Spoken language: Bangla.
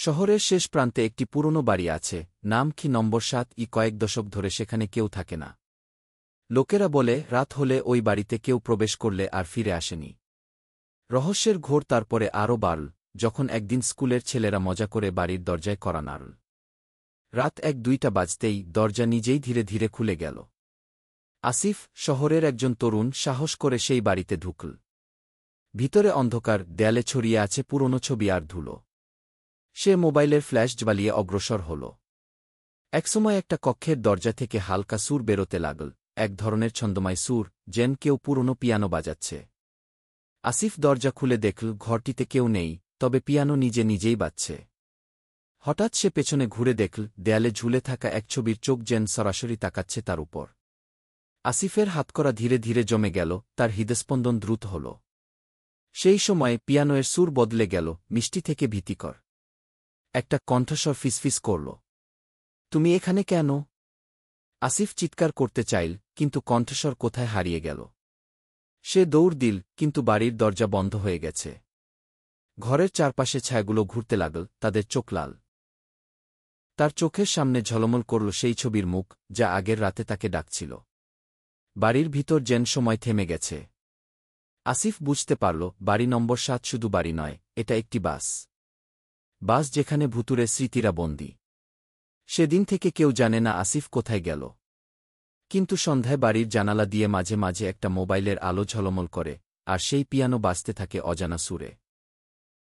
শহরের শেষ প্রান্তে একটি পুরনো বাড়ি আছে, নাম কি নম্বর ৭। কয়েক দশক ধরে সেখানে কেউ থাকে না। লোকেরা বলে রাত হলে ওই বাড়িতে কেউ প্রবেশ করলে আর ফিরে আসেনি। রহস্যের ঘোর তারপরে আরও বাড়ল যখন একদিন স্কুলের ছেলেরা মজা করে বাড়ির দরজায় কড়া নাড়ল। রাত ১-২টা বাজতেই দরজা নিজেই ধীরে ধীরে খুলে গেল। আসিফ, শহরের একজন তরুণ, সাহস করে সেই বাড়িতে ঢুকল। ভিতরে অন্ধকার, দেয়ালে ছড়িয়ে আছে পুরনো ছবি আর ধুলো। সে মোবাইলের ফ্ল্যাশ জ্বালিয়ে অগ্রসর হল। একসময় একটা কক্ষের দরজা থেকে হালকা সুর বেরোতে লাগল, এক ধরনের ছন্দময় সুর, যেন কেউ পুরনো পিয়ানো বাজাচ্ছে। আসিফ দরজা খুলে দেখল ঘরটিতে কেউ নেই, তবে পিয়ানো নিজে নিজেই বাজছে। হঠাৎ সে পেছনে ঘুরে দেখল দেয়ালে ঝুলে থাকা এক ছবির চোখ যেন সরাসরি তাকাচ্ছে তার উপর। আসিফের হাতকড়া ধীরে ধীরে জমে গেল, তার হৃদস্পন্দন দ্রুত হল। সেই সময় পিয়ানোর সুর বদলে গেল, মিষ্টি থেকে ভীতিকর। একটা কণ্ঠস্বর ফিসফিস করল, তুমি এখানে কেন? আসিফ চিৎকার করতে চাইল, কিন্তু কণ্ঠস্বর কোথায় হারিয়ে গেল। সে দৌড় দিল, কিন্তু বাড়ির দরজা বন্ধ হয়ে গেছে। ঘরের চারপাশে ছায়াগুলো ঘুরতে লাগল, তাদের চোখ লাল। তার চোখের সামনে ঝলমল করল সেই ছবির মুখ, যা আগের রাতে তাকে ডাকছিল। বাড়ির ভিতর যেন সময় থেমে গেছে। আসিফ বুঝতে পারল বাড়ি নম্বর ৭ শুধু বাড়ি নয়, এটা একটি বাস। বাস যেখানে ভুতুরে স্মৃতিরা বন্দী। সেদিন থেকে কেউ জানে না আসিফ কোথায় গেল। কিন্তু সন্ধ্যায় বাড়ির জানালা দিয়ে মাঝে মাঝে একটা মোবাইলের আলো ঝলমল করে, আর সেই পিয়ানো বাজতে থাকে অজানা সুরে।